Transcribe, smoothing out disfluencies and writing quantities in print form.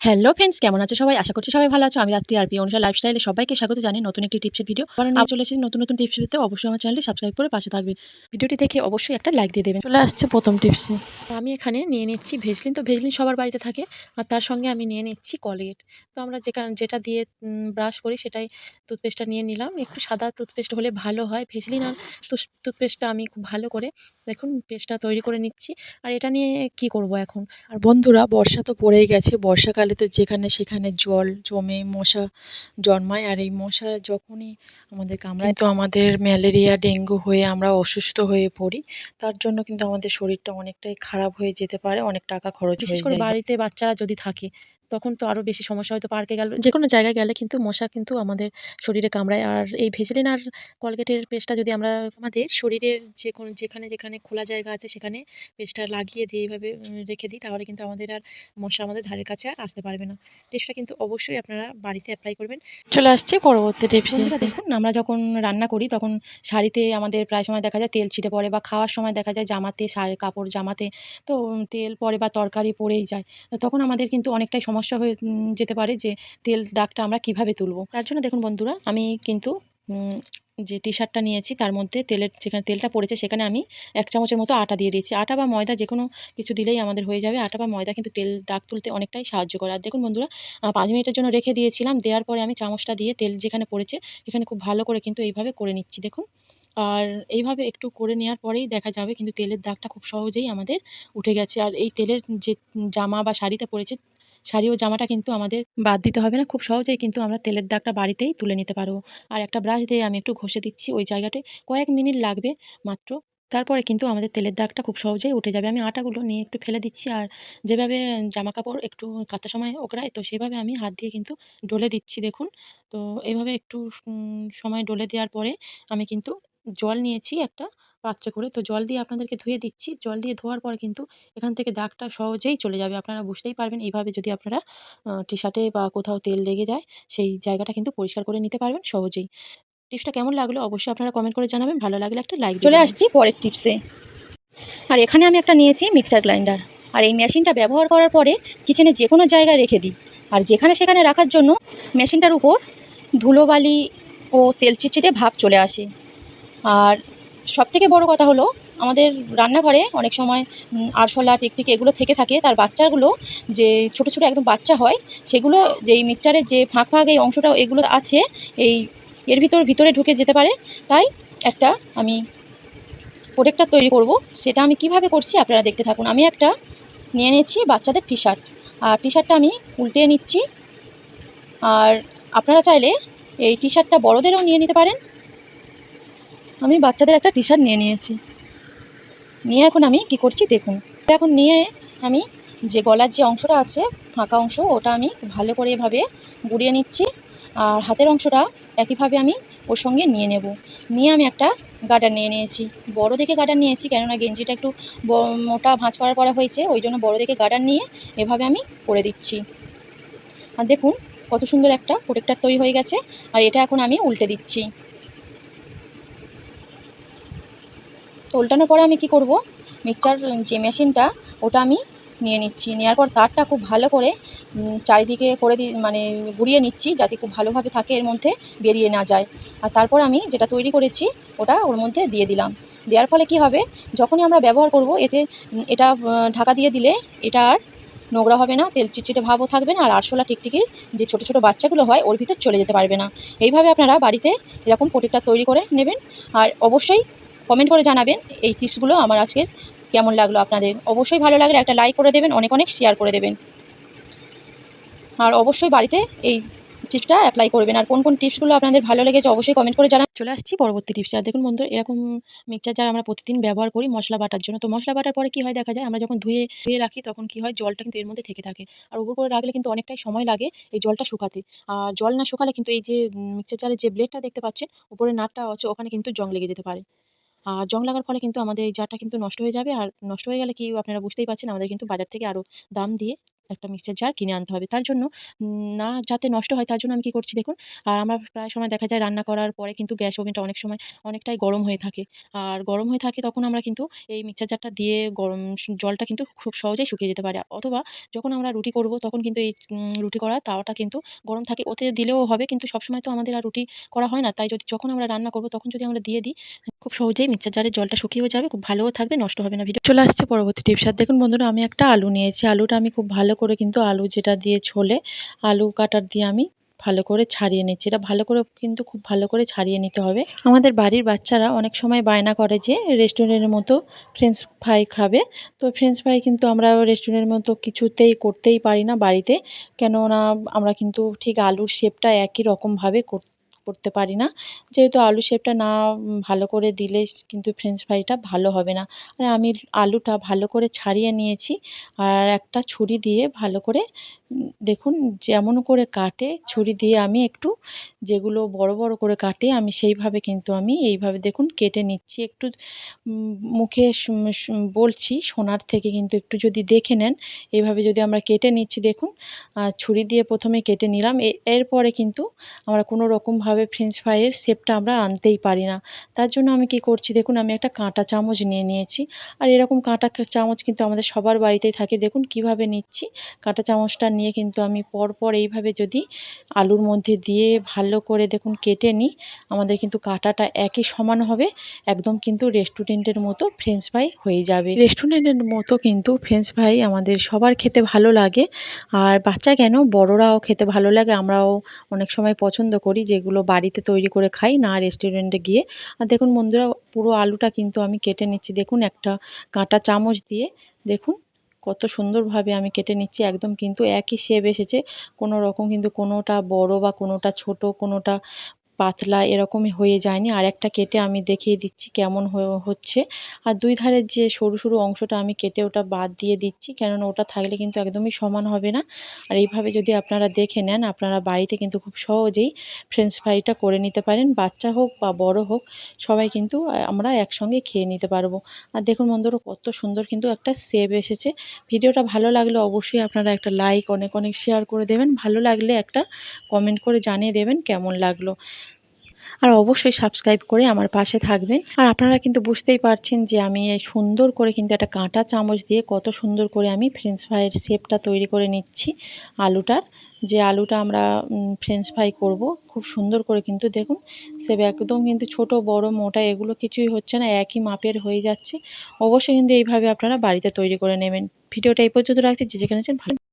Hello friends, কেমন আছো সবাই? আশা করছি সবাই ভালো আছো। আমি রাত্রি আরপি অনুসার লাইফস্টাইলে সবাইকে স্বাগত জানাই নতুন একটি টিপসের ভিডিও। কারণ নিয়ে চলে এসেছি নতুন টিপস পেতে অবশ্যই আমার চ্যানেলটি সাবস্ক্রাইব করে পাশে থাকবেন। ভিডিওটি দেখে অবশ্যই একটা লাইক দিয়ে দেবেন। চলে আসছে প্রথম টিপসে। আমি এখানে নিয়ে নিচ্ছি ভেসলিন। তো ভেসলিন সবার বাড়িতে থাকে, আর তার সঙ্গে আমি নিয়ে নিচ্ছি কলগেট। তো আমরা যেটা দিয়ে ব্রাশ করি সেটাই টুথপেস্টটা নিয়ে নিলাম। একটু সাদা টুথপেস্ট হলে ভালো হয়। ভেসলিন আর টুথপেস্টটা আমি খুব ভালো করে দেখুন পেস্টটা তৈরি করে নিচ্ছি। আর এটা নিয়ে কি করব এখন? আর বন্ধুরা, বর্ষা তো পড়েই গেছে। বর্ষাকালে তো যেখানে সেখানে জল জমে মশা জন্মায়, আর এই মশা যখনই আমাদের কামড়ায় তো আমাদের ম্যালেরিয়া ডেঙ্গু হয়ে আমরা অসুস্থ হয়ে পড়ি। তার জন্য কিন্তু আমাদের শরীরটা অনেকটাই খারাপ হয়ে যেতে পারে, অনেক টাকা খরচ বিশেষ হয়ে করে যায়। বাড়িতে বাচ্চারা যদি থাকে তখন তো আরও বেশি সমস্যা। হয়তো পার্কে গেল, যে কোনো জায়গায় গেলে কিন্তু মশা কিন্তু আমাদের শরীরে কামড়ায়। আর এই ভেসলিন আর কলগেটের পেস্টটা যদি আমরা আমাদের শরীরের যেখানে খোলা জায়গা আছে সেখানে পেস্টটা লাগিয়ে দিয়ে এইভাবে রেখে দিই, তাহলে কিন্তু আমাদের আর মশা আমাদের ধারের কাছে আর আসতে পারবে না। টিপসটা কিন্তু অবশ্যই আপনারা বাড়িতে অ্যাপ্লাই করবেন। চলে আসছে পরবর্তী টিপস। বন্ধুরা দেখুন, আমরা যখন রান্না করি তখন শাড়িতে আমাদের প্রায় সময় দেখা যায় তেল ছিটে পড়ে, বা খাওয়ার সময় দেখা যায় জামাতে কাপড় জামাতে তো তেল পড়ে বা তরকারি পড়েই যায়। তো তখন আমাদের কিন্তু অনেকটাই সমস্যা হয়ে যেতে পারে যে তেল দাগটা আমরা কিভাবে তুলবো। তার জন্য দেখুন বন্ধুরা, আমি কিন্তু যে টি শার্টটা নিয়েছি তার মধ্যে যেখানে তেলটা পড়েছে সেখানে আমি 1 চামচের মতো আটা দিয়ে দিচ্ছি। আটা বা ময়দা যেকোনো কিছু দিলেই আমাদের হয়ে যাবে। আটা বা ময়দা কিন্তু তেল দাগ তুলতে অনেকটাই সাহায্য করে। আর দেখুন বন্ধুরা, 5 মিনিটের জন্য রেখে দিয়েছিলাম। দেওয়ার পরে আমি চামচটা দিয়ে তেল যেখানে পড়েছে এখানে খুব ভালো করে কিন্তু এইভাবে করে নিচ্ছি দেখুন। আর এইভাবে একটু করে নেওয়ার পরেই দেখা যাবে কিন্তু তেলের দাগটা খুব সহজেই আমাদের উঠে গেছে। আর এই তেলের যে জামা বা শাড়িতে পড়েছে, শাড়ি ও জামাটা কিন্তু আমাদের বাদ দিতে হবে না। খুব সহজেই কিন্তু আমরা তেলের দাগটা বাড়িতেই তুলে নিতে পারবো। আর একটা ব্রাশ দিয়ে আমি একটু ঘষে দিচ্ছি ওই জায়গাটায়, কয়েক মিনিট লাগবে মাত্র। তারপরে কিন্তু আমাদের তেলের দাগটা খুব সহজেই উঠে যাবে। আমি আটাগুলো নিয়ে একটু ফেলে দিচ্ছি, আর যেভাবে জামাকাপড় একটু কাচার সময় ওকড়ায় তো সেভাবে আমি হাত দিয়ে কিন্তু ডলে দিচ্ছি দেখুন। তো এইভাবে একটু সময় ডলে দেওয়ার পরে আমি কিন্তু জল নিয়েছি একটা পাত্রে করে। তো জল দিয়ে আপনাদেরকে ধুয়ে দিচ্ছি। জল দিয়ে ধোয়ার পরে কিন্তু এখান থেকে দাগটা সহজেই চলে যাবে। আপনারা বুঝতেই পারবেন এইভাবে যদি আপনারা টি-শার্টে বা কোথাও তেল লেগে যায় সেই জায়গাটা কিন্তু পরিষ্কার করে নিতে পারবেন সহজেই। টিপসটা কেমন লাগলো অবশ্যই আপনারা কমেন্ট করে জানাবেন। ভালো লাগলে একটা লাইক দিয়ে চলে দেবেন। আসছি পরের টিপসে। আর এখানে আমি একটা নিয়েছি মিক্সার গ্রাইন্ডার। আর এই মেশিনটা ব্যবহার করার পরে কিচেনে যে কোনো জায়গায় রেখে দিই। আর যেখানে সেখানে রাখার জন্য মেশিনটার উপর ধুলোবালি ও তেল চিটচিটে ভাব চলে আসে। আর সবথেকে বড় কথা হলো, আমাদের রান্নাঘরে অনেক সময় আরশোলা টিকটিকি এগুলো থেকে থাকে। তার বাচ্চাগুলো যে ছোট ছোট একদম বাচ্চা হয়, সেগুলো এই মিক্সচারের যে ফাঁক ফাঁক এই অংশটা এগুলো আছে, এই এর ভিতরে ঢুকে যেতে পারে। তাই একটা আমি প্রোটেক্টর তৈরি করব। সেটা আমি কিভাবে করছি আপনারা দেখতে থাকুন। আমি একটা নিয়ে নিয়েছি বাচ্চাদের টি শার্ট, আর টি শার্টটা আমি উল্টে নিচ্ছি। আর আপনারা চাইলে এই টি শার্টটা বড়দেরও নিয়ে নিতে পারেন। আমি বাচ্চাদের একটা টি শার্ট নিয়ে নিয়েছি। নিয়ে এখন আমি কি করছি দেখুন। এখন নিয়ে আমি যে গলার যে অংশটা আছে ফাঁকা অংশ, ওটা আমি ভালো করে এভাবে গুঁড়িয়ে নিচ্ছি। আর হাতের অংশটা একইভাবে আমি ওর সঙ্গে নিয়ে নেব। নিয়ে আমি একটা গার্ডার নিয়ে নিয়েছি। বড় দেখে গার্ডার নিয়েছি, কেননা গেঞ্জিটা একটু মোটা ভাঁজ করা হয়েছে, ওই জন্য বড় দেখে গার্ডার নিয়ে এভাবে আমি করে দিচ্ছি। আর দেখুন কত সুন্দর একটা প্রোটেক্টর তৈরি হয়ে গেছে। আর এটা এখন আমি উল্টে দিচ্ছি। তো উল্টানোর পরে আমি কি করব, মিক্সচার যে মেশিনটা ওটা আমি নিয়ে নিচ্ছি। নেওয়ার পর তারটা খুব ভালো করে চারিদিকে করে মানে ঘুরিয়ে নিচ্ছি, যাতে খুব ভালোভাবে থাকে, এর মধ্যে বেরিয়ে না যায়। আর তারপর আমি যেটা তৈরি করেছি ওটা ওর মধ্যে দিয়ে দিলাম। দেওয়ার ফলে কি হবে, যখনই আমরা ব্যবহার করব এতে এটা ঢাকা দিয়ে দিলে এটা আর নোংরা হবে না, তেল চিটচিটে ভাবও থাকবে না। আর আরশোলা টিকটিকির যে ছোটো ছোটো বাচ্চাগুলো হয় ওর ভিতর চলে যেতে পারবে না। এইভাবে আপনারা বাড়িতে এরকম প্রোটেক্টর তৈরি করে নেবেন। আর অবশ্যই কমেন্ট করে জানাবেন এই টিপসগুলো আমার আজকের কেমন লাগলো আপনাদের। অবশ্যই ভালো লাগলে একটা লাইক করে দেবেন, অনেক শেয়ার করে দেবেন। আর অবশ্যই বাড়িতে এই টিপসটা অ্যাপ্লাই করবেন। আর কোন কোন টিপসগুলো আপনাদের ভালো লেগেছে অবশ্যই কমেন্ট করে জানান। চলে আসছি পরবর্তী টিপসে। আর দেখুন বন্ধু, এরকম মিক্সচার জার আমরা প্রতিদিন ব্যবহার করি মশলা বাটার জন্য। তো মশলা বাটার পরে কি হয় দেখা যায়, আমরা যখন ধুয়ে রাখি তখন কি হয়, জলটা কিন্তু এর মধ্যে থেকে থাকে। আর উপর করে রাখলে কিন্তু অনেকটাই সময় লাগে এই জলটা শুকাতে। আর জল না শুকালে কিন্তু এই যে মিক্সচার জারের যে ব্লেডটা দেখতে পাচ্ছেন উপরে নাটটা আছে, ওখানে কিন্তু জং লেগে যেতে পারে। আর জং লাগার ফলে কিন্তু আমাদের এই জারটা কিন্তু নষ্ট হয়ে যাবে। আর নষ্ট হয়ে গেলে কি আপনারা বুঝতেই পারছেন, আমাদের কিন্তু বাজার থেকে আরও দাম দিয়ে একটা মিক্সচার জার কিনে আনতে হবে। তার জন্য না যাতে নষ্ট হয় তার জন্য আমি কী করছি দেখুন। আর আমার প্রায় সময় দেখা যায় রান্না করার পরে কিন্তু গ্যাস ওভেনটা অনেক সময় অনেকটাই গরম হয়ে থাকে। আর গরম হয়ে থাকে তখন আমরা কিন্তু এই মিক্সচার জারটা দিয়ে গরম জলটা কিন্তু খুব সহজেই শুকিয়ে যেতে পারে। অথবা যখন আমরা রুটি করব তখন কিন্তু এই রুটি করার তাওয়াটা কিন্তু গরম থাকে। ওতে দিলেও হবে, কিন্তু সবসময় তো আমাদের আর রুটি করা হয় না। তাই যখন আমরা রান্না করব তখন যদি আমরা দিয়ে দিই, খুব সহজেই মিক্সচার জারের জলটা শুকিয়েও যাবে, খুব ভালোও থাকবে, নষ্ট হবে না। ভিডিও চলে আসছে পরবর্তী টিপস। আর দেখুন বন্ধুরা, আমি একটা আলু নিয়েছি। আলুটা আমি খুব ভালো করে কিন্তু আলু যেটা দিয়ে ছোলে, আলু কাটার দিয়ে আমি ভালো করে ছাড়িয়ে নিচ্ছি। এটা ভালো করে কিন্তু খুব ভালো করে ছাড়িয়ে নিতে হবে। আমাদের বাড়ির বাচ্চারা অনেক সময় বায়না করে যে রেস্টুরেন্টের মতো ফ্রেঞ্চ ফ্রাই খাবে। তো ফ্রেঞ্চ ফ্রাই কিন্তু আমরা রেস্টুরেন্টের মতো কিছুতেই করতেই পারি না বাড়িতে। কেননা আমরা কিন্তু ঠিক আলুর শেপটা একই রকমভাবে করতে পারি না। যেহেতু আলু শেপটা না ভালো করে দিলে কিন্তু ফ্রেঞ্চ ফ্রাইটা ভালো হবে না। আর আমি আলুটা ভালো করে ছাড়িয়ে নিয়েছি। আর একটা ছুরি দিয়ে ভালো করে দেখুন যেমন করে কাটে ছুরি দিয়ে আমি একটু, যেগুলো বড় বড় করে কাটে আমি সেইভাবে কিন্তু আমি এইভাবে দেখুন কেটে নিচ্ছি। একটু মুখে বলছি শোনার থেকে কিন্তু একটু যদি দেখে নেন, এইভাবে যদি আমরা কেটে নিচ্ছি দেখুন। ছুরি দিয়ে প্রথমে কেটে নিলাম। এরপরে কিন্তু আমরা কোনো রকমভাবে ফ্রেঞ্চ ফ্রাইয়ের শেপটা আমরা আনতেই পারি না। তার জন্য আমি কী করছি দেখুন, আমি একটা কাঁটা চামচ নিয়ে নিয়েছি। আর এরকম কাঁটা চামচ কিন্তু আমাদের সবার বাড়িতেই থাকে। দেখুন কিভাবে নিচ্ছি। কাঁটা চামচটা নিয়ে কিন্তু আমি পরপর এইভাবে যদি আলুর মধ্যে দিয়ে ভালো করে দেখুন কেটে নিই, আমাদের কিন্তু কাঁটাটা একই সমান হবে। একদম কিন্তু রেস্টুরেন্টের মতো ফ্রেঞ্চ ফ্রাই হয়ে যাবে। রেস্টুরেন্টের মতো কিন্তু ফ্রেঞ্চ ফ্রাই আমাদের সবার খেতে ভালো লাগে। আর বাচ্চা কেন, বড়রাও খেতে ভালো লাগে। আমরাও অনেক সময় পছন্দ করি যেগুলো বাড়িতে তৈরি করে খাই, না রেস্টুরেন্টে গিয়ে। আর দেখুন বন্ধুরা, পুরো আলুটা কিন্তু আমি কেটে নিচ্ছি দেখুন একটা কাঁটা চামচ দিয়ে। দেখুন কত সুন্দরভাবে আমি কেটে নিচ্ছি। একদম কিন্তু একই শেপ এসেছে। কোনো রকম কিন্তু কোনোটা বড় বা কোনোটা ছোট, কোনোটা পাতলা এরকমই হয়ে যায়নি। আরেকটা কেটে আমি দেখিয়ে দিচ্ছি কেমন হচ্ছে। আর দুই ধারের যে সরু সরু অংশটা আমি কেটে ওটা বাদ দিয়ে দিচ্ছি, কেননা ওটা থাকলে কিন্তু একদমই সমান হবে না। আর এইভাবে যদি আপনারা দেখে নেন, আপনারা বাড়িতে কিন্তু খুব সহজেই ফ্রেঞ্চ ফ্রাইটা করে নিতে পারেন। বাচ্চা হোক বা বড় হোক, সবাই কিন্তু আমরা একসঙ্গে খেয়ে নিতে পারবো। আর দেখুন বন্ধুরা, কত সুন্দর কিন্তু একটা শেপ এসেছে। ভিডিওটা ভালো লাগলে অবশ্যই আপনারা একটা লাইক, অনেক অনেক শেয়ার করে দেবেন। ভালো লাগলে একটা কমেন্ট করে জানিয়ে দেবেন কেমন লাগলো। আর অবশ্যই সাবস্ক্রাইব করে আমার পাশে থাকবেন। আর আপনারা কিন্তু বুঝতেই পারছেন যে আমি এই সুন্দর করে কিন্তু একটা কাঁটা চামচ দিয়ে কত সুন্দর করে আমি ফ্রেঞ্চ ফ্রাইয়ের শেপটা তৈরি করে নিচ্ছি আলুটার। যে আলুটা আমরা ফ্রেঞ্চ ফ্রাই করব, খুব সুন্দর করে কিন্তু দেখুন শেপ একদম কিন্তু ছোট বড় মোটা এগুলো কিছুই হচ্ছে না, একই মাপের হয়ে যাচ্ছে। অবশ্যই কিন্তু এইভাবে আপনারা বাড়িতে তৈরি করে নেবেন। ভিডিওটা এই পর্যন্ত রাখছি। যে যেখানে আছেন ভালো